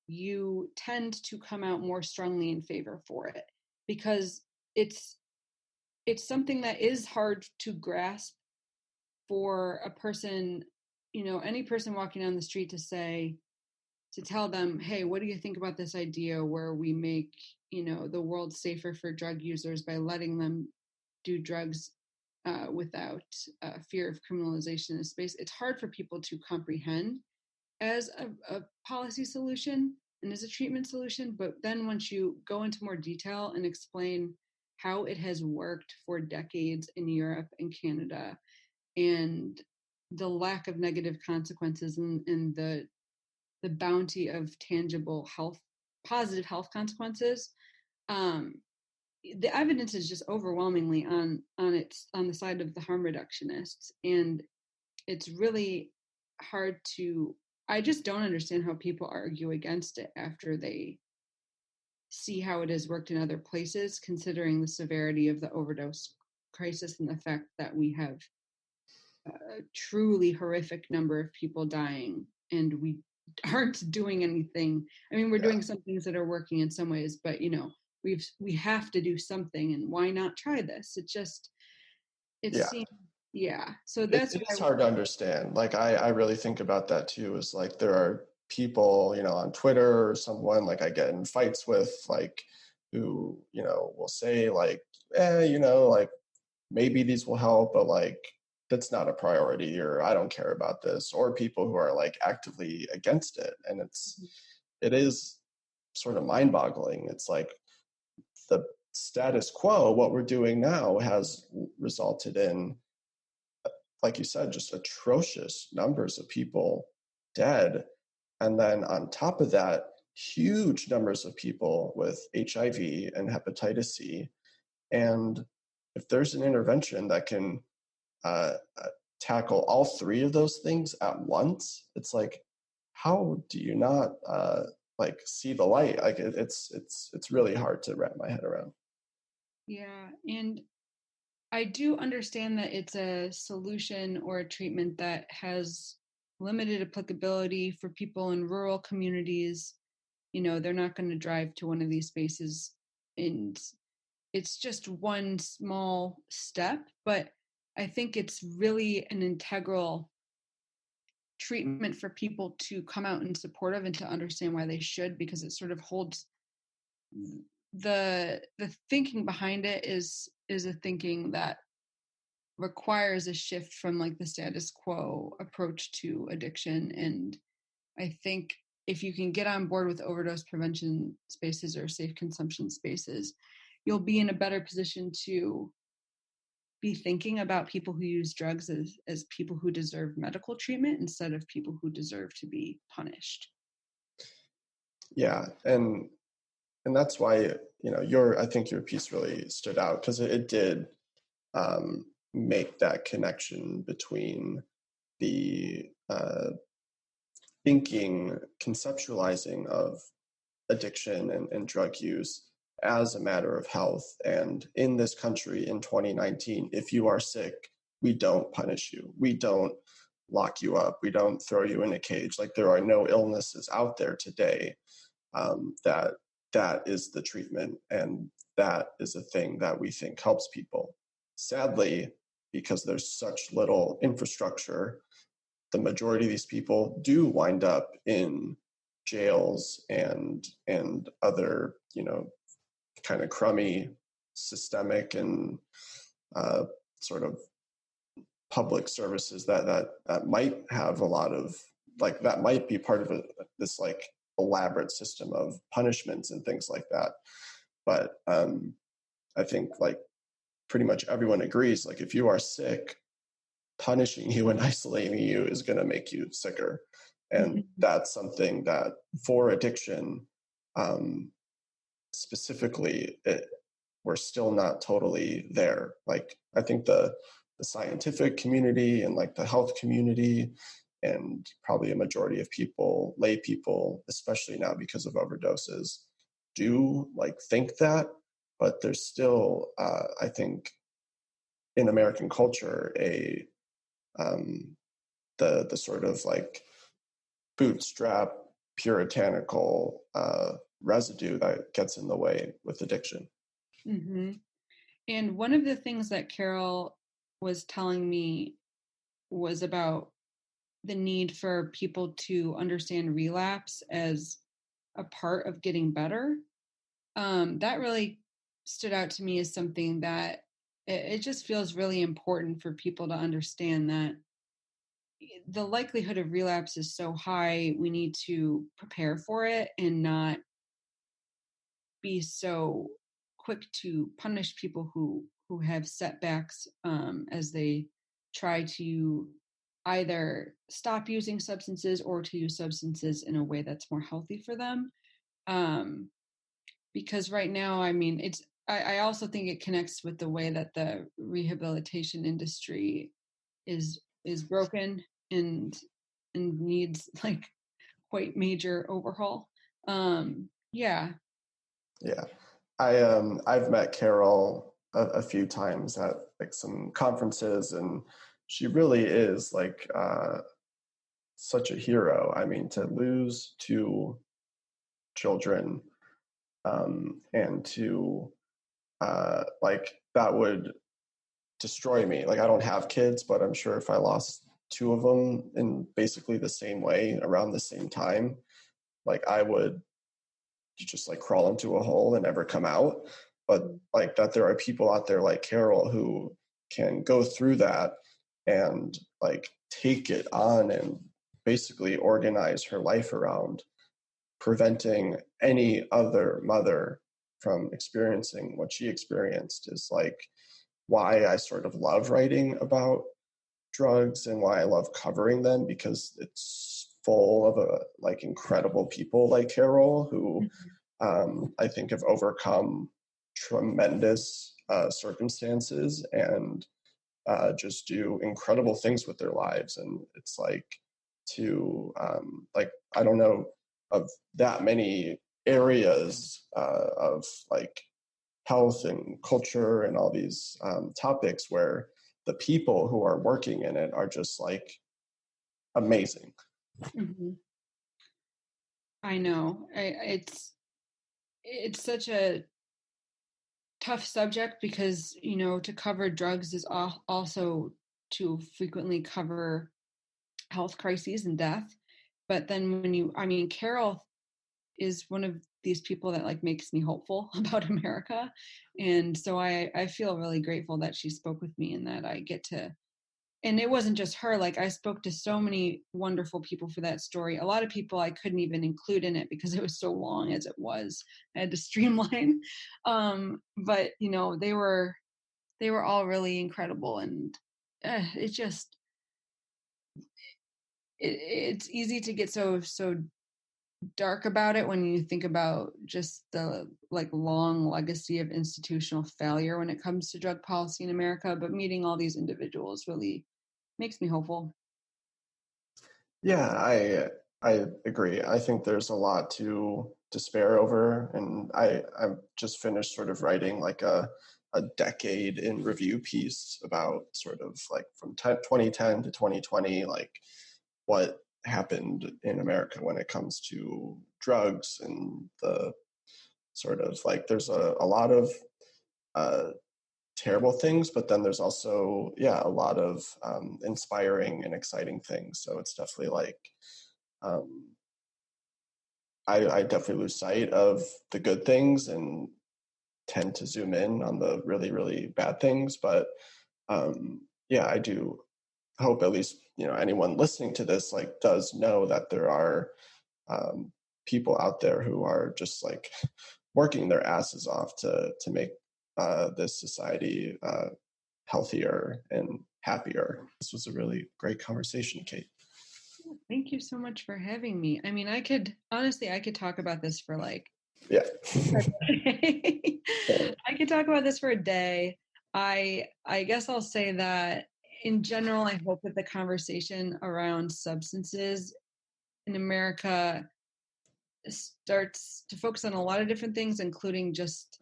you tend to come out more strongly in favor for it, because it's something that is hard to grasp for a person, any person walking down the street to tell them, hey, what do you think about this idea where we make, the world safer for drug users by letting them do drugs without fear of criminalization in a space? It's hard for people to comprehend as a policy solution and as a treatment solution. But then once you go into more detail and explain how it has worked for decades in Europe and Canada, and the lack of negative consequences and the bounty of tangible positive health consequences, the evidence is just overwhelmingly on the side of the harm reductionists. And it's really hard I just don't understand how people argue against it after they see how it has worked in other places, considering the severity of the overdose crisis and the fact that we have a truly horrific number of people dying and we aren't doing anything. I mean, we're doing some things that are working in some ways, but we have to do something, and why not try this? Seems, so that's it's hard to understand. Like I really think about that too, is like there are people, on Twitter or someone like I get in fights with, like, who, will say like, like maybe these will help, but like that's not a priority, or I don't care about this, or people who are like actively against it. And it is sort of mind-boggling. It's like the status quo, what we're doing now, has resulted in, like you said, just atrocious numbers of people dead. And then on top of that, huge numbers of people with HIV and hepatitis C. And if there's an intervention that can tackle all three of those things at once, it's like, how do you not like see the light? Like it's really hard to wrap my head around. Yeah, and I do understand that it's a solution or a treatment that has limited applicability for people in rural communities. They're not going to drive to one of these spaces, and it's just one small step, but I think it's really an integral treatment for people to come out and support of, and to understand why they should, because it sort of holds the thinking behind it is a thinking that requires a shift from like the status quo approach to addiction. And I think if you can get on board with overdose prevention spaces or safe consumption spaces, you'll be in a better position to be thinking about people who use drugs as people who deserve medical treatment instead of people who deserve to be punished. Yeah, and that's why I think your piece really stood out, because it did make that connection between the thinking, conceptualizing of addiction and drug use as a matter of health. And in this country in 2019, if you are sick, we don't punish you. We don't lock you up. We don't throw you in a cage. Like, there are no illnesses out there today that is the treatment, and that is a thing that we think helps people. Sadly, because there's such little infrastructure, the majority of these people do wind up in jails and other, kind of crummy systemic and sort of public services that might have a lot of, like, that might be part of this like elaborate system of punishments and things like that. But I think like pretty much everyone agrees, like, if you are sick, punishing you and isolating you is going to make you sicker. And that's something that for addiction, specifically, we're still not totally there. Like, I think the scientific community and like the health community, and probably a majority of people, lay people, especially now because of overdoses, do like think that, but there's still, I think, in American culture, the sort of like bootstrap puritanical residue that gets in the way with addiction. Mm-hmm. And one of the things that Carol was telling me was about the need for people to understand relapse as a part of getting better. That really stood out to me as something that it just feels really important for people to understand, that the likelihood of relapse is so high. We need to prepare for it and not be so quick to punish people who have setbacks as they try to either stop using substances or to use substances in a way that's more healthy for them. Because right now, I mean, I also think it connects with the way that the rehabilitation industry is broken and needs like quite major overhaul. Yeah. I've met Carol a few times at like some conferences, and she really is like such a hero. I mean, to lose 2 children, and to like, that would destroy me. Like, I don't have kids, but I'm sure if I lost 2 of them in basically the same way around the same time, like, I would just like crawl into a hole and never come out. But like, that there are people out there like Carol who can go through that and like take it on and basically organize her life around preventing any other mother from experiencing what she experienced, is like why I sort of love writing about drugs and why I love covering them, because it's full of like incredible people like Carol who I think have overcome tremendous circumstances and just do incredible things with their lives. And it's like, to like, I don't know of that many areas of like health and culture and all these topics where the people who are working in it are just like amazing. Mm-hmm. I know. It's such a tough subject because, you know, to cover drugs is also to frequently cover health crises and death. But then Carol is one of these people that like makes me hopeful about America. And so I feel really grateful that she spoke with me and that I get to, and it wasn't just her, like I spoke to so many wonderful people for that story. A lot of people I couldn't even include in it because it was so long as it was. I had to streamline. But you know, they were all really incredible, and it's easy to get so dark about it when you think about just the like long legacy of institutional failure when it comes to drug policy in America. But meeting all these individuals really makes me hopeful. Yeah, I agree. I think there's a lot to despair over, and I've just finished sort of writing like a decade in review piece about sort of like from 2010 to 2020, like what happened in America when it comes to drugs, and the sort of like, there's a lot of terrible things, but then there's also, yeah, a lot of inspiring and exciting things. So it's definitely like, I definitely lose sight of the good things and tend to zoom in on the really, really bad things. But yeah, I do hope at least, you know, anyone listening to this like does know that there are people out there who are just like working their asses off to make this society healthier and happier. This was a really great conversation, Kate. Thank you so much for having me. I mean, I could talk about this for like, yeah. I could talk about this for a day. I guess I'll say that in general, I hope that the conversation around substances in America starts to focus on a lot of different things, including just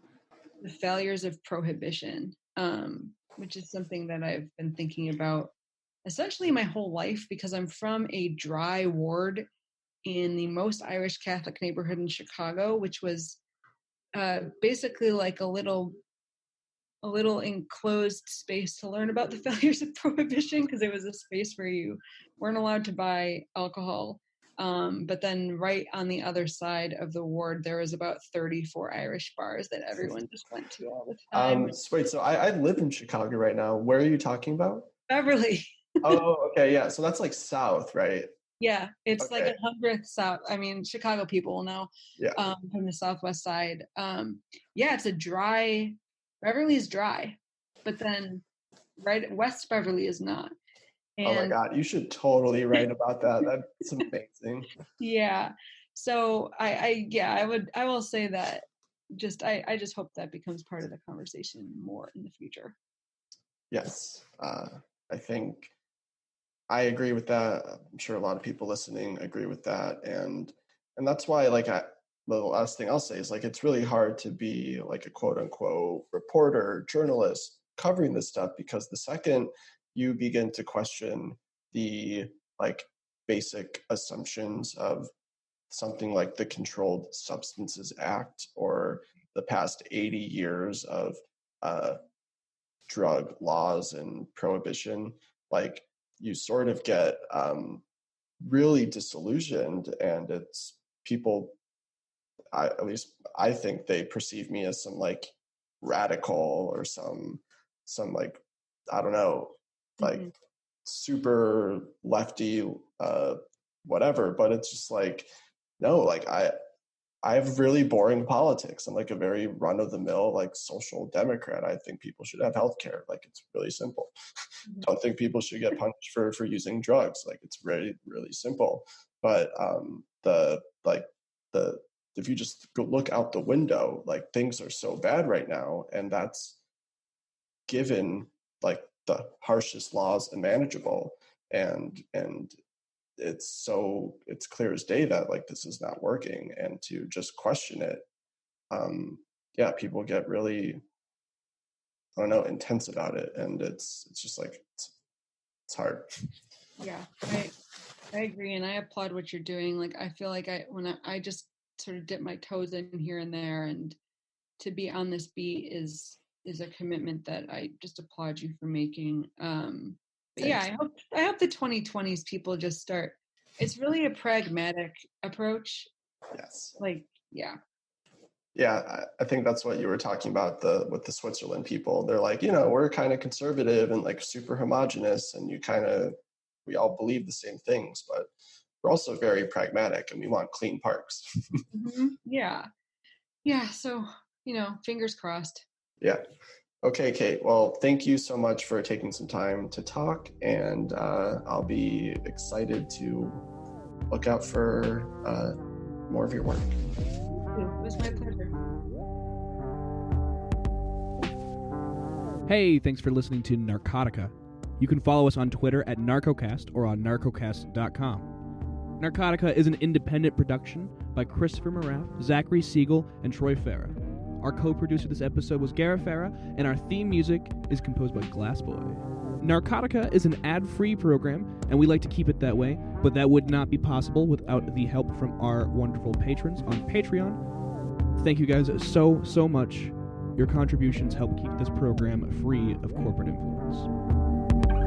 the failures of prohibition, which is something that I've been thinking about essentially my whole life, because I'm from a dry ward in the most Irish Catholic neighborhood in Chicago, which was basically like a little enclosed space to learn about the failures of prohibition, because it was a space where you weren't allowed to buy alcohol. But then right on the other side of the ward, there was about 34 Irish bars that everyone just went to all the time. Wait, so I live in Chicago right now. Where are you talking about? Beverly. Oh, okay, yeah. So that's like south, right? Yeah, it's okay. like 100th south. I mean, Chicago people will know. Yeah. From the southwest side. Yeah, it's a dry. Beverly is dry, but then right West Beverly is not. And, oh my God, you should totally write about that. That's amazing. Yeah. So I will say that I just hope that becomes part of the conversation more in the future. Yes. I think I agree with that. I'm sure a lot of people listening agree with that. And that's why, like, the last thing I'll say is, like, it's really hard to be like a quote unquote reporter, journalist covering this stuff, because the second you begin to question the like basic assumptions of something like the Controlled Substances Act or the past 80 years of drug laws and prohibition, like you sort of get really disillusioned, and it's people, at least I think they perceive me as some like radical or some like, I don't know, like super lefty, whatever, but it's just like, no, like I have really boring politics. I'm like a very run-of-the-mill, like social democrat. I think people should have healthcare. Like it's really simple. Don't think people should get punished for using drugs. Like it's really, really simple. But if you just go look out the window, like things are so bad right now, and that's given like the harshest laws imaginable, and it's clear as day that like this is not working, and to just question it, people get really, I don't know, intense about it, and it's just like it's hard. Yeah, I agree, and I applaud what you're doing. Like I feel like I just sort of dip my toes in here and there, and to be on this beat is a commitment that I just applaud you for making. But yeah, I hope the 2020s people just start. It's really a pragmatic approach. Yes. Like, yeah. Yeah, I think that's what you were talking about with the Switzerland people. They're like, we're kind of conservative and like super homogenous, and we all believe the same things, but we're also very pragmatic, and we want clean parks. Yeah. So, fingers crossed. Yeah. Okay, Kate. Well, thank you so much for taking some time to talk, and I'll be excited to look out for more of your work. It was my pleasure. Hey, thanks for listening to Narcotica. You can follow us on Twitter at Narcocast or on narcocast.com. Narcotica is an independent production by Christopher Moraff, Zachary Siegel, and Troy Farah. Our co-producer this episode was Gara Farah, and our theme music is composed by Glassboy. Narcotica is an ad-free program, and we like to keep it that way, but that would not be possible without the help from our wonderful patrons on Patreon. Thank you guys so much. Your contributions help keep this program free of corporate influence.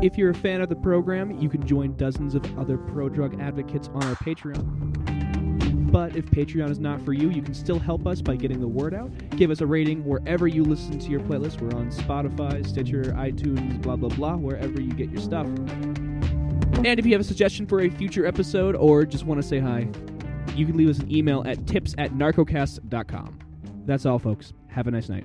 If you're a fan of the program, you can join dozens of other pro-drug advocates on our Patreon. But if Patreon is not for you, you can still help us by getting the word out. Give us a rating wherever you listen to your playlist. We're on Spotify, Stitcher, iTunes, blah, blah, blah, wherever you get your stuff. And if you have a suggestion for a future episode or just want to say hi, you can leave us an email at tips@narcocast.com. That's all, folks. Have a nice night.